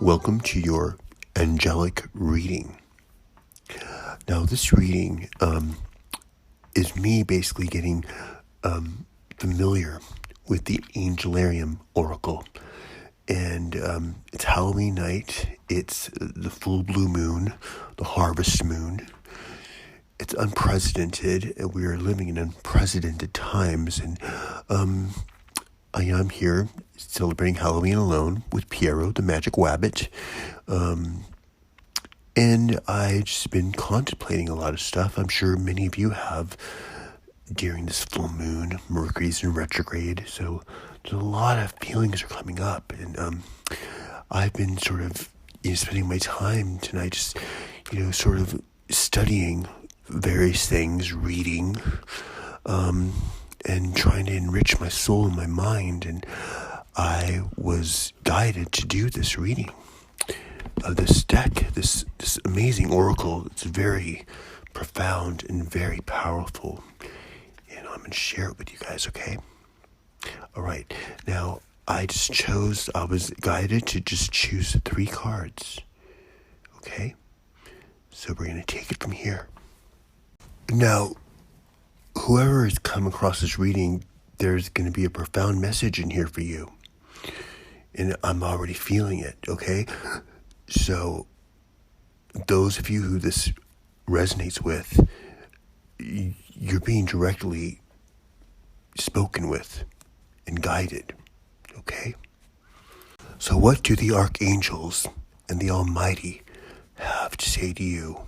Welcome to your angelic reading. Now, this reading is me basically getting familiar with the Angelarium oracle. And it's Halloween night. It's the full blue moon, the harvest moon. It's unprecedented, and we are living in unprecedented times. And I am here celebrating Halloween alone with Piero, the magic wabbit. And I've just been contemplating a lot of stuff. I'm sure many of you have during this full moon. Mercury's in retrograde, so there's a lot of feelings are coming up. And I've been sort of spending my time tonight just, sort of studying various things, reading, and trying to enrich my soul and my mind. And I was guided to do this reading of this deck, this amazing oracle. It's very profound and very powerful. And I'm going to share it with you guys, okay? All right. Now, I was guided to just choose 3 cards. Okay? So we're going to take it from here. Now, whoever has come across this reading, there's going to be a profound message in here for you. And I'm already feeling it, okay? So, those of you who this resonates with, you're being directly spoken with and guided, okay? So what do the Archangels and the Almighty have to say to you?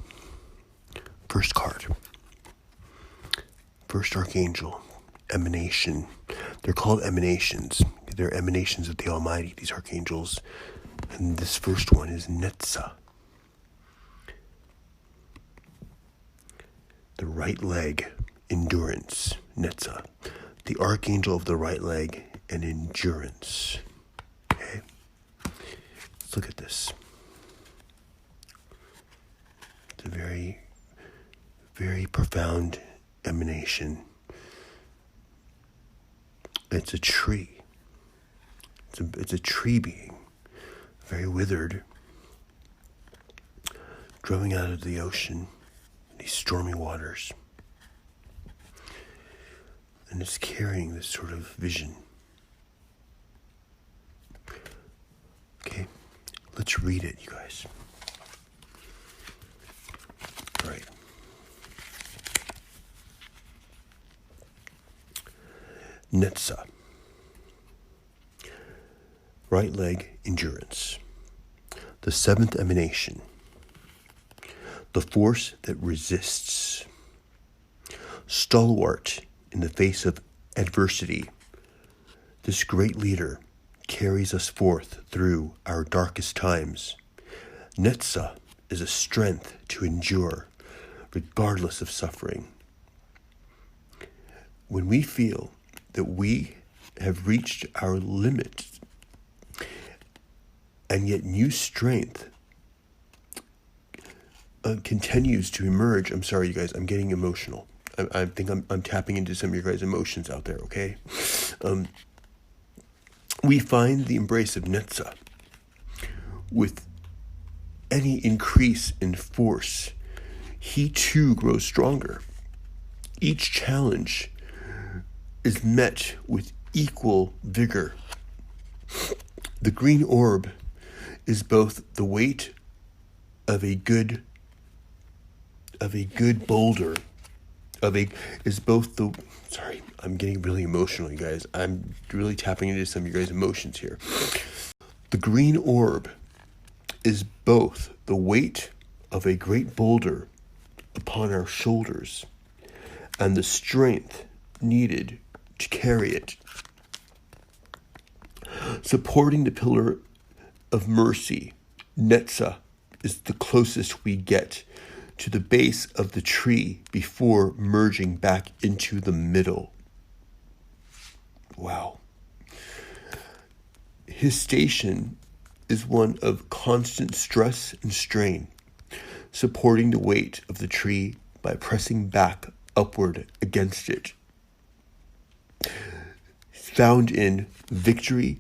First card. First Archangel, Emanation. They're called emanations. They're emanations of the Almighty, these Archangels. And this first one is Netza. The right leg, endurance, Netza. The Archangel of the right leg and endurance. Okay? Let's look at this. It's a very, very profound emanation. It's a tree. It's a tree being, very withered, growing out of the ocean, these stormy waters. And it's carrying this sort of vision. Okay, let's read it, you guys. All right. Netza. Right leg, endurance. The 7th emanation. The force that resists. Stalwart in the face of adversity. This great leader carries us forth through our darkest times. Netza is a strength to endure, regardless of suffering. When we feel that we have reached our limit, and yet new strength continues to emerge. I'm sorry, you guys, I'm getting emotional. I think I'm tapping into some of your guys' emotions out there, okay? We find the embrace of Netza with any increase in force. He too grows stronger. Each challenge is met with equal vigor. The green orb is both the weight of a good boulder, sorry, I'm getting really emotional, you guys. I'm really tapping into some of you guys' emotions here. The green orb is both the weight of a great boulder upon our shoulders and the strength needed to carry it. Supporting the pillar of mercy, Netza is the closest we get to the base of the tree before merging back into the middle. Wow. His station is one of constant stress and strain, supporting the weight of the tree by pressing back upward against it. Found in victory,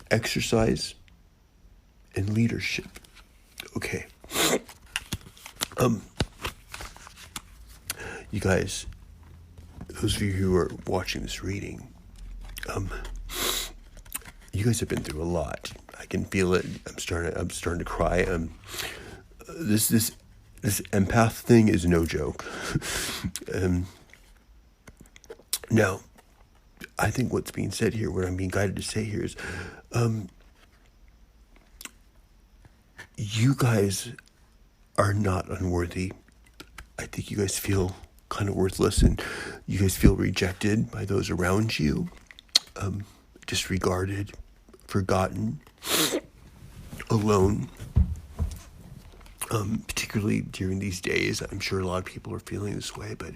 exercise, and leadership. Okay. You guys, those of you who are watching this reading, you guys have been through a lot. I can feel it. I'm starting to cry. This empath thing is no joke. Now, I think what's being said here, what I'm being guided to say here is, you guys are not unworthy. I think you guys feel kind of worthless, and you guys feel rejected by those around you, disregarded, forgotten, alone. Particularly during these days, I'm sure a lot of people are feeling this way, but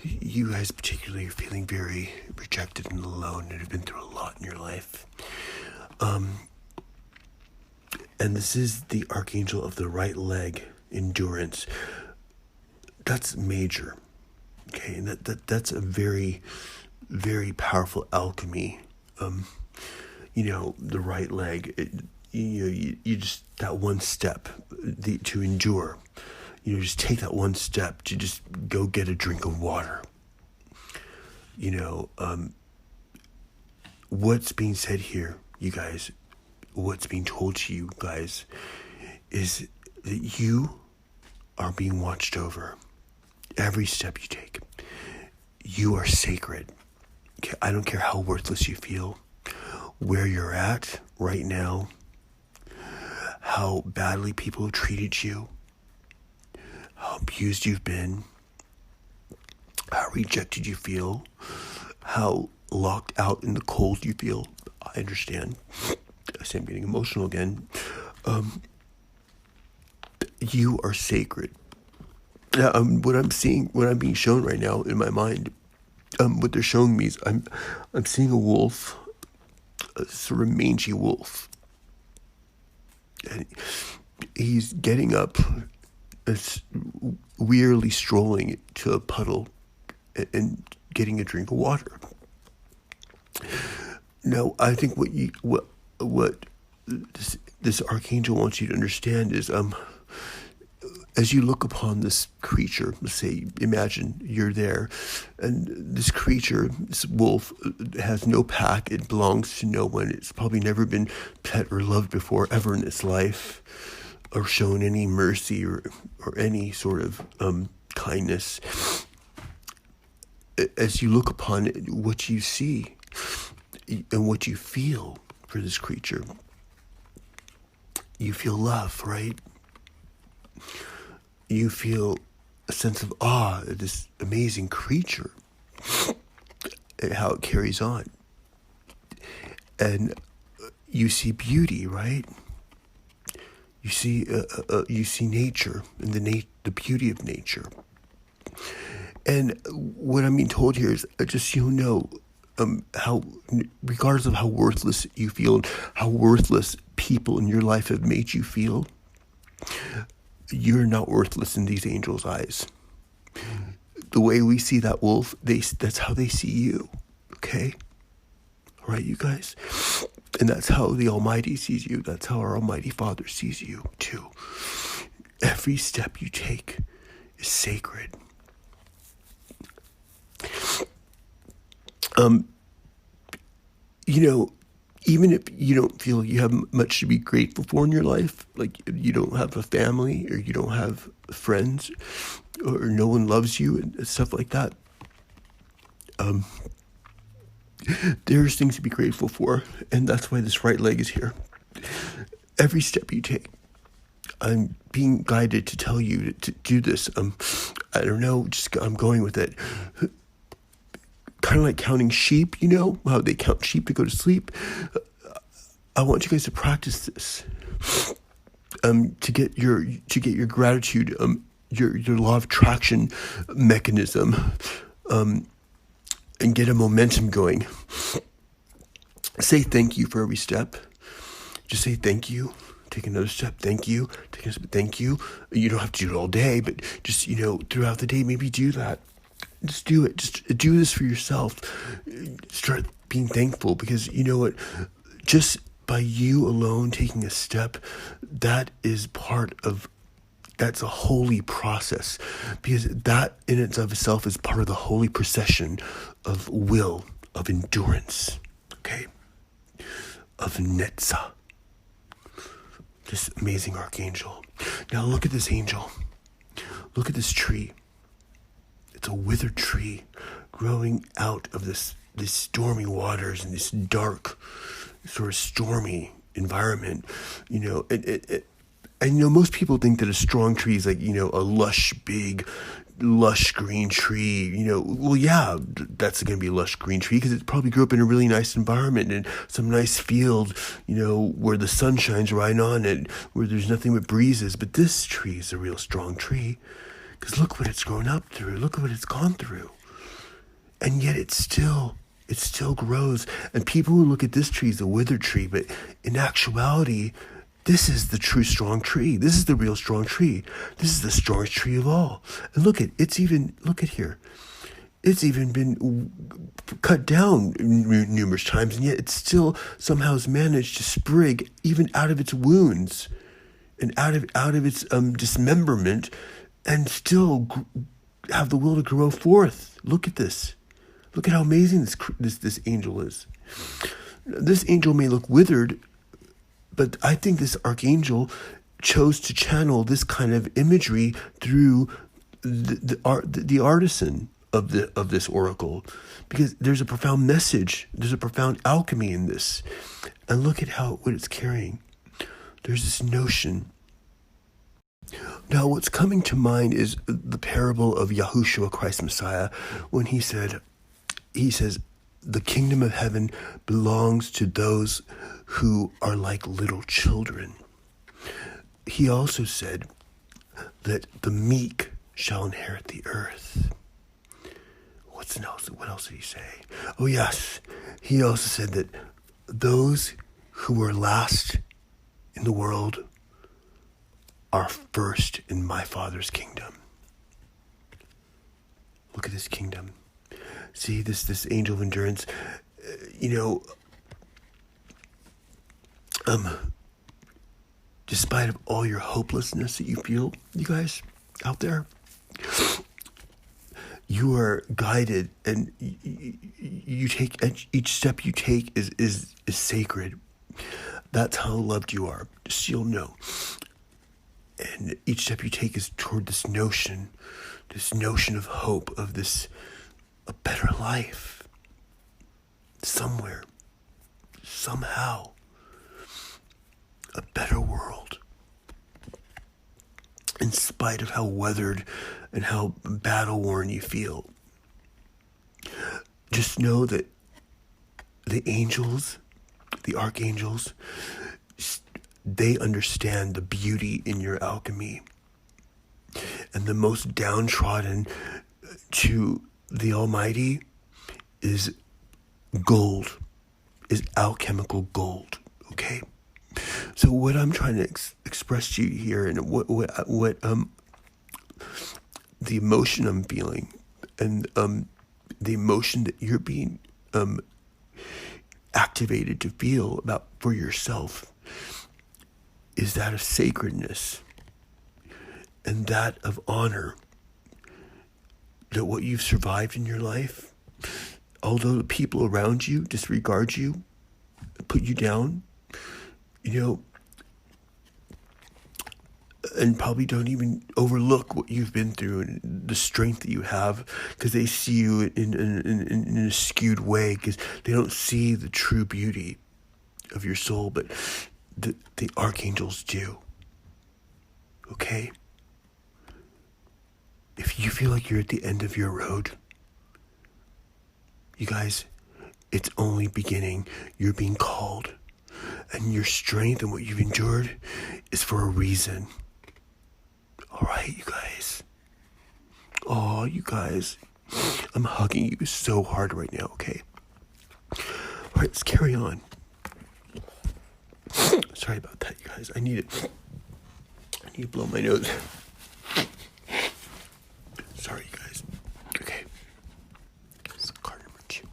you guys particularly are feeling very rejected and alone and have been through a lot in your life. And this is the Archangel of the right leg, endurance. That's major. Okay, and that's a very, very powerful alchemy. The right leg, you just, that one step to endure. Just take that one step to just go get a drink of water. What's being said here, you guys, what's being told to you guys is that you are being watched over. Every step you take, you are sacred. Okay, I don't care how worthless you feel, where you're at right now, how badly people have treated you, how abused you've been, how rejected you feel, how locked out in the cold you feel. I understand. I say I'm getting emotional again. You are sacred. What I'm being shown right now in my mind, what they're showing me is I'm seeing a wolf, a sort of mangy wolf. And he's getting up, wearily strolling to a puddle and getting a drink of water. Now, I think what this archangel wants you to understand is, as you look upon this creature, let's say, imagine you're there, and this creature, this wolf, has no pack. It belongs to no one. It's probably never been pet or loved before, ever in its life, or shown any mercy or any sort of kindness. As you look upon it, what you see and what you feel for this creature, you feel love, right? You feel a sense of awe at this amazing creature and how it carries on. And you see beauty, right? You see nature and the beauty of nature. And what I'm being told here is, just so you know, how, regardless of how worthless you feel, how worthless people in your life have made you feel, you're not worthless in these angels' eyes. The way we see that wolf, that's how they see you. Okay? All right, you guys? And that's how the Almighty sees you. That's how our Almighty Father sees you, too. Every step you take is sacred. Even if you don't feel you have much to be grateful for in your life, like you don't have a family or you don't have friends or no one loves you and stuff like that, there's things to be grateful for, and that's why this right leg is here. Every step you take, I'm being guided to tell you to do this. I don't know, I'm going with it. Kind of like counting sheep, how they count sheep to go to sleep. I want you guys to practice this, to get your gratitude, your law of attraction mechanism, and get a momentum going. Say thank you for every step. Just say thank you. Take another step. Thank you. Take another step. Thank you. You don't have to do it all day, but just throughout the day, maybe do that. Just do it. Just do this for yourself. Start being thankful, because you know what? Just by you alone taking a step, that's a holy process, because that in and of itself is part of the holy procession of will, of endurance, okay, of Netza, this amazing archangel. Now look at this angel. Look at this tree. It's a withered tree growing out of these stormy waters and this dark, sort of stormy environment. Most people think that a strong tree is like, a lush, big, lush green tree. Well, yeah, that's going to be a lush green tree because it probably grew up in a really nice environment and some nice field, where the sun shines right on it, where there's nothing but breezes. But this tree is a real strong tree because look what it's grown up through. Look what it's gone through. And yet it still grows. And people who look at this tree as a withered tree, but in actuality, this is the true strong tree. This is the real strong tree. This is the strongest tree of all. And look at here. It's even been cut down numerous times, and yet it still somehow has managed to sprig even out of its wounds and out of its dismemberment, and still have the will to grow forth. Look at this. Look at how amazing this angel is. This angel may look withered, but I think this archangel chose to channel this kind of imagery through the artisan of this oracle, because there's a profound message, there's a profound alchemy in this. And look at what it's carrying. There's this notion. Now, what's coming to mind is the parable of Yahushua, Christ Messiah, when he says, the kingdom of heaven belongs to those who are like little children. He also said that the meek shall inherit the earth. What else did he say? Oh yes, he also said that those who are last in the world are first in my Father's kingdom. Look at this kingdom. See this angel of endurance, despite of all your hopelessness that you feel, you guys out there, you are guided, and you take each step you take is sacred. That's how loved you are. Just so you'll know. And each step you take is toward this notion of hope, of a better life, somewhere, somehow, a better world. In spite of how weathered and how battle-worn you feel, just know that the angels, the archangels, they understand the beauty in your alchemy. And the most downtrodden to the Almighty is gold, is alchemical gold, okay? So what I'm trying to express to you here, and what the emotion I'm feeling, and the emotion that you're being activated to feel for yourself, is that of sacredness and that of honor. That what you've survived in your life, although the people around you disregard you, put you down, and probably don't even overlook what you've been through and the strength that you have, because they see you in a skewed way, because they don't see the true beauty of your soul, but the archangels do. Okay? If you feel like you're at the end of your road, you guys, it's only beginning. You're being called. And your strength and what you've endured is for a reason. All right, you guys. Oh, you guys. I'm hugging you so hard right now, okay? All right, let's carry on. Sorry about that, you guys. I need to blow my nose. Sorry, you guys. Okay. It's card number 2.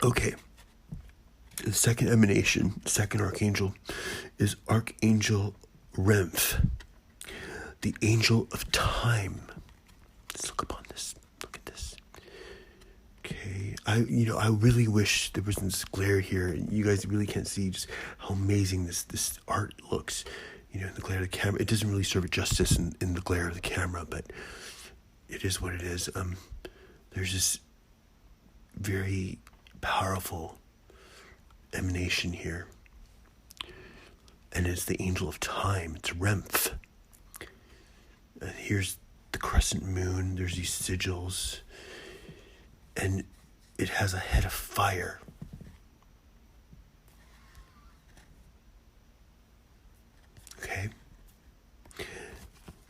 Okay. second emanation, second archangel, is Archangel Remph, the angel of time. Let's look upon this. Look at this. Okay, I really wish there wasn't this glare here. You guys really can't see just how amazing this art looks. In the glare of the camera. It doesn't really serve it justice in the glare of the camera, but it is what it is. There's this very powerful emanation here, and it's the angel of time. It's Remph. And here's the crescent moon. There's these sigils, and it has a head of fire. Okay,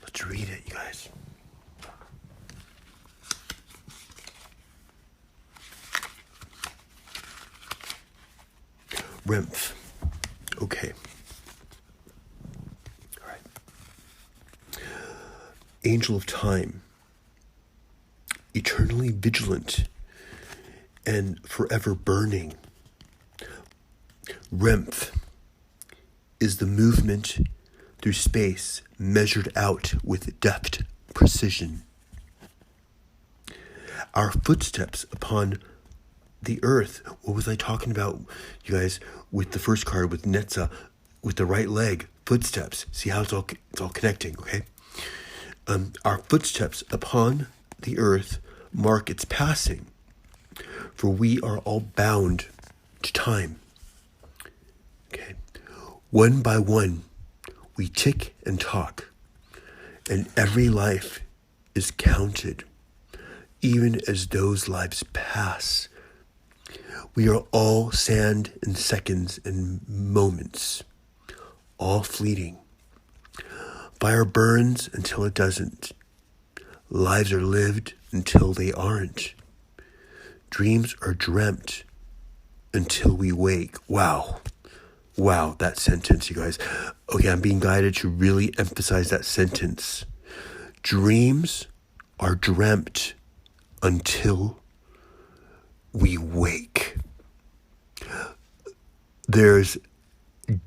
let's read it, you guys. Remph. Okay. All right. Angel of time, eternally vigilant and forever burning. Remph is the movement through space measured out with deft precision. Our footsteps upon the earth. What was I talking about, you guys, with the first card, with Netza, with the right leg, footsteps. See how it's all connecting, okay? Our footsteps upon the earth mark its passing, for we are all bound to time. Okay, one by one, we tick and talk, and every life is counted, even as those lives pass. We are all sand and seconds and moments, all fleeting. Fire burns until it doesn't. Lives are lived until they aren't. Dreams are dreamt until we wake. Wow, that sentence, you guys. Okay, I'm being guided to really emphasize that sentence. Dreams are dreamt until we wake. There's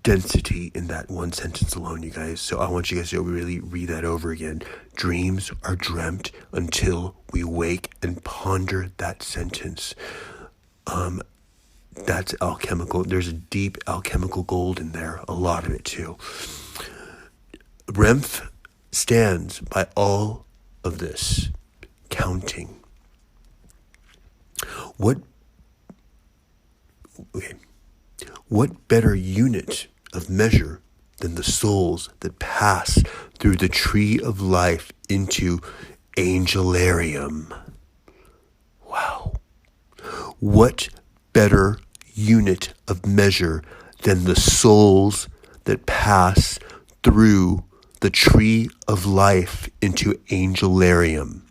density in that one sentence alone, you guys. So I want you guys to really read that over again. Dreams are dreamt until we wake, and ponder that sentence. That's alchemical. There's a deep alchemical gold in there, a lot of it too. Remph stands by all of this, counting. What better unit of measure than the souls that pass through the tree of life into Angelarium? Wow. What better unit of measure than the souls that pass through the tree of life into Angelarium?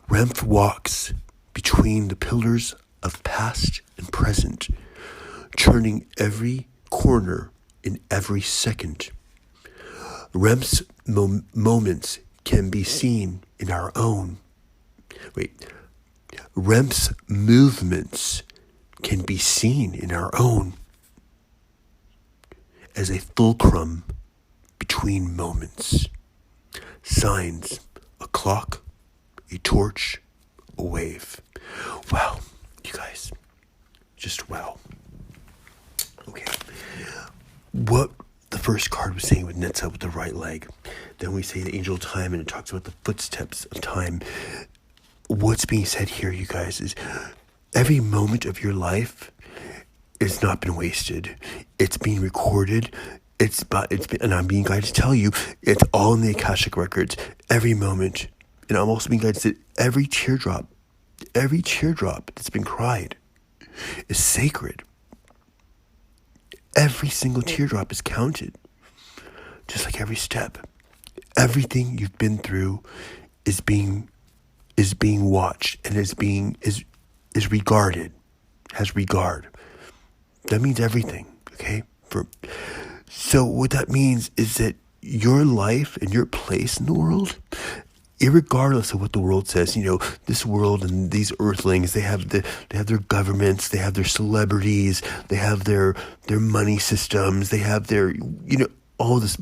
Remph walks between the pillars of past and present, turning every corner in every second. Remph's moments can be seen in our own. Remph's movements can be seen in our own as a fulcrum between moments. Signs, a clock, a torch, a wave. Wow, you guys, just wow. Okay, what the first card was saying with Netza with the right leg, then we say the angel of time, and it talks about the footsteps of time. What's being said here, you guys, is every moment of your life has not been wasted. It's being recorded. It's been, and I'm being guided to tell you, it's all in the Akashic records. Every moment. And I'm also being guided to say every teardrop that's been cried is sacred. Every single teardrop is counted. Just like every step. Everything you've been through is being watched and is regarded, has regard. That means everything, okay? So what that means is that your life and your place in the world irregardless of what the world says, this world and these earthlings, they have their governments, they have their celebrities, they have their money systems, they have their, all this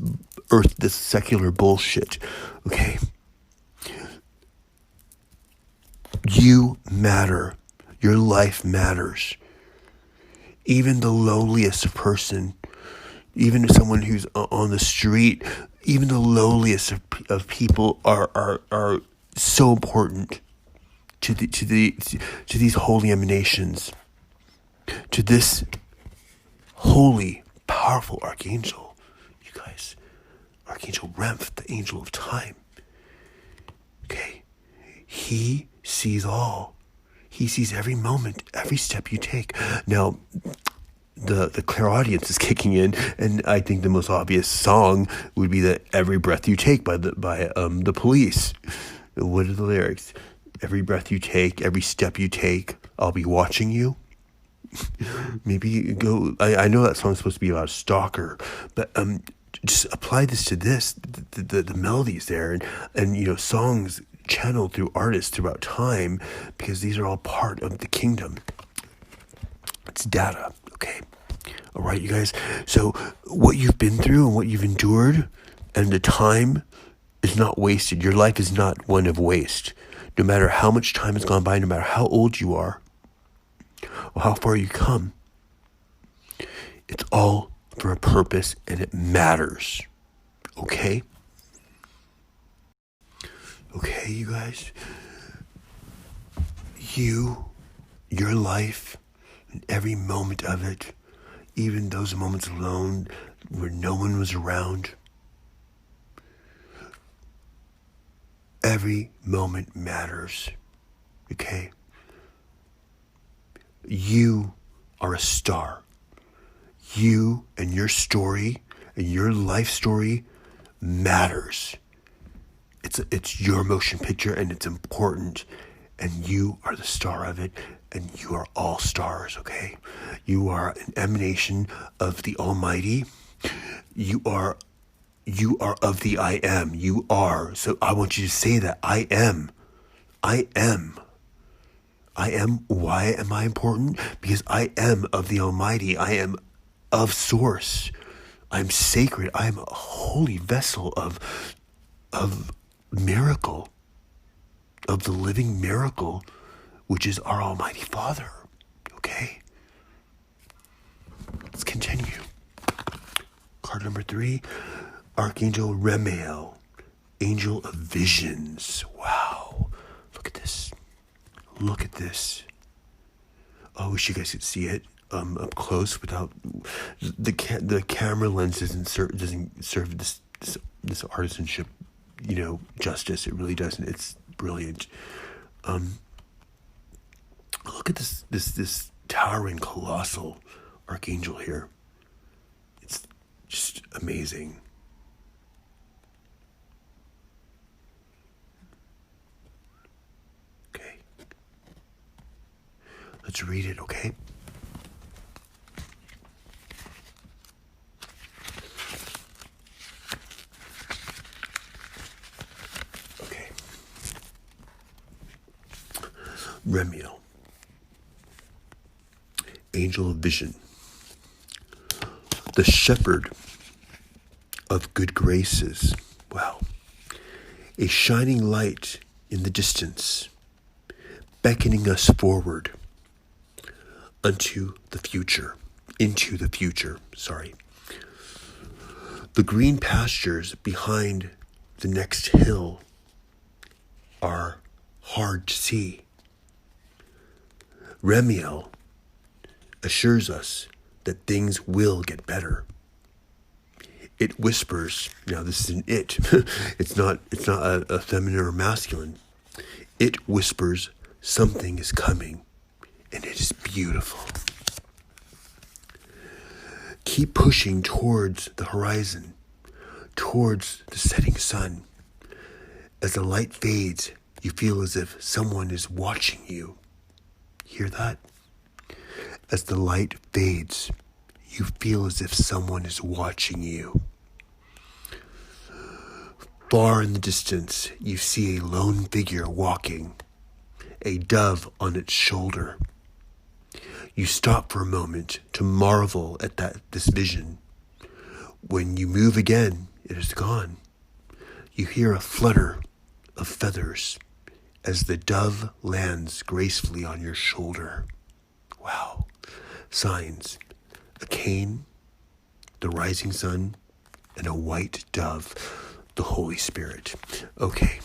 this secular bullshit. Okay. You matter. Your life matters. Even the lowliest person, even someone who's on the street, even the lowliest of people are so important to these holy emanations, to this holy, powerful archangel. You guys, Archangel Remph, the angel of time. Okay, he sees all. He sees every moment, every step you take. Now, the clairaudience is kicking in, and I think the most obvious song would be the "Every Breath You Take" by the Police. What are the lyrics? Every breath you take, every step you take, I'll be watching you. Maybe go. I know that song's supposed to be about a stalker, but just apply this to this. The melodies there, and songs channeled through artists throughout time, because these are all part of the kingdom. It's data. Okay. All right, you guys. So what you've been through and what you've endured and the time is not wasted. Your life is not one of waste. No matter how much time has gone by, no matter how old you are or how far you come, it's all for a purpose and it matters. Okay? Okay, you guys. Your life, and every moment of it, even those moments alone where no one was around, every moment matters. Okay? You are a star. You and your story and your life story matters. It's your motion picture, and it's important, and you are the star of it, and you are all stars, okay? You are an emanation of the Almighty. You are of the I am. You are. So I want you to say that. I am. I am. I am. Why am I important? Because I am of the Almighty. I am of Source. I'm sacred. I am a holy vessel of miracle, of the living miracle, which is our Almighty Father. Okay? Let's continue. Card number 3, Archangel Remiel, Angel of Visions. Wow. Look at this. Look at this. I wish you guys could see it up close without the camera lens doesn't serve this artisanship, justice. It really doesn't. It's brilliant. Look at this towering, colossal archangel here. It's just amazing. Okay. Let's read it, okay? Remiel, Angel of Vision, the shepherd of good graces. Wow. A shining light in the distance, beckoning us forward into the future. The green pastures behind the next hill are hard to see. Remiel assures us that things will get better. It whispers. Now this is an it. It's not a feminine or masculine. It whispers something is coming, and it is beautiful. Keep pushing towards the horizon, towards the setting sun. As the light fades, you feel as if someone is watching you. Hear that? As the light fades, you feel as if someone is watching you. Far in the distance, you see a lone figure walking, a dove on its shoulder. You stop for a moment to marvel at this vision. When you move again, it is gone. You hear a flutter of feathers as the dove lands gracefully on your shoulder. Wow. Signs: a cane, the rising sun, and a white dove, the Holy Spirit. Okay.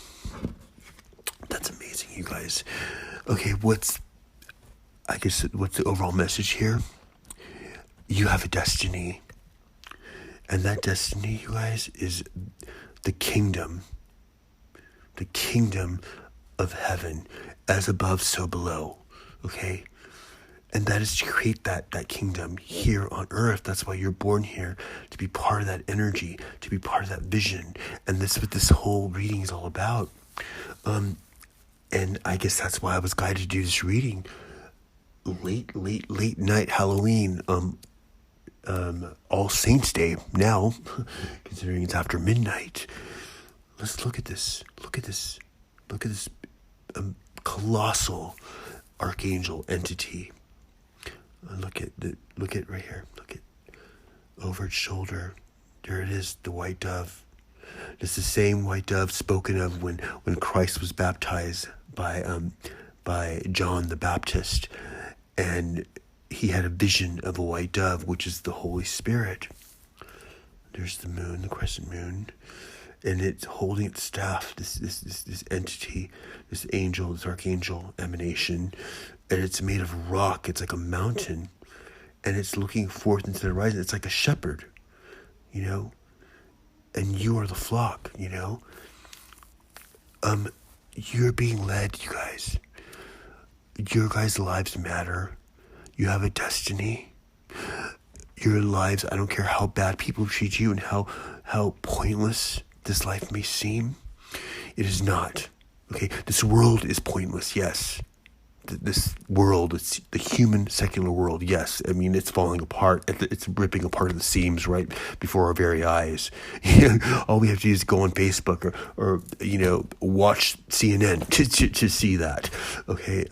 That's amazing, you guys. Okay, what's the overall message here? You have a destiny. And that destiny, you guys, is the kingdom of heaven, as above, so below. Okay? And that is to create that kingdom here on earth. That's why you're born here, to be part of that energy, to be part of that vision. And this is what this whole reading is all about. And I guess that's why I was guided to do this reading. Late night Halloween, All Saints Day now, considering it's after midnight. Let's look at this. Look at this colossal archangel entity. Look at right here. Look at over its shoulder. There it is, the white dove. It's the same white dove spoken of when Christ was baptized by John the Baptist, and he had a vision of a white dove, which is the Holy Spirit. There's the moon, the crescent moon, and it's holding its staff. This entity, this angel, this archangel emanation, and it's made of rock. It's like a mountain, and it's looking forth into the horizon. It's like a shepherd, and you are the flock, You're being led, you guys. Your guys' lives matter. You have a destiny. Your lives, I don't care how bad people treat you and how pointless this life may seem. It is not. Okay, this world is pointless, yes. This world, it's the human secular world, yes. I mean, it's falling apart. It's ripping apart at the seams right before our very eyes. All we have to do is go on Facebook or watch CNN to see that. Okay,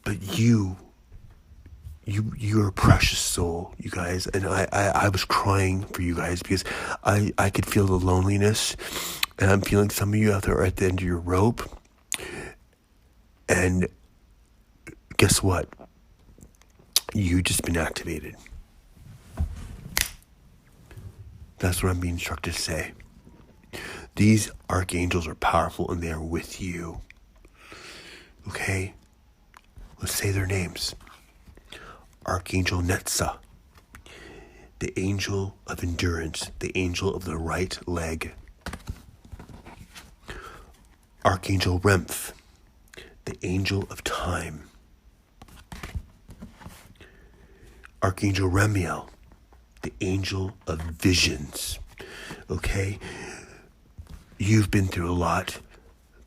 but you're a precious soul, you guys, and I was crying for you guys because I could feel the loneliness, and I'm feeling some of you out there are at the end of your rope. And guess what? You just been activated. That's what I'm being instructed to say. These archangels are powerful and they are with you. Okay? Let's say their names. Archangel Netza, the angel of endurance, the angel of the right leg. Archangel Remph, the angel of time. Archangel Remiel, the angel of visions. Okay? You've been through a lot,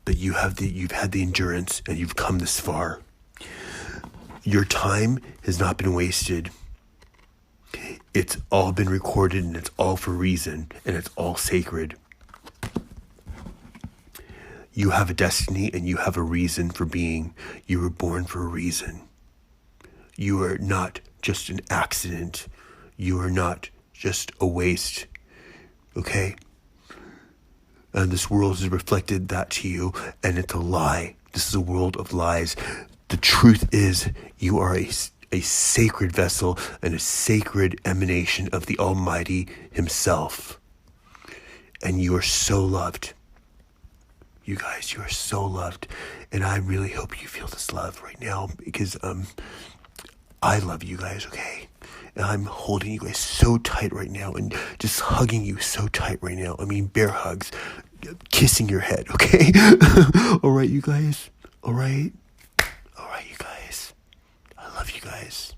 but you've had the endurance and you've come this far. Your time has not been wasted. It's all been recorded and it's all for reason and it's all sacred. You have a destiny and you have a reason for being. You were born for a reason. You are not just an accident. You are not just a waste. Okay? And this world has reflected that to you, and it's a lie. This is a world of lies. The truth is, you are a sacred vessel and a sacred emanation of the Almighty Himself. And you are so loved. You guys, you are so loved. And I really hope you feel this love right now because I love you guys, okay? And I'm holding you guys so tight right now and just hugging you so tight right now. I mean, bear hugs, kissing your head, okay? All right, you guys? All right? All right, you guys. I love you guys.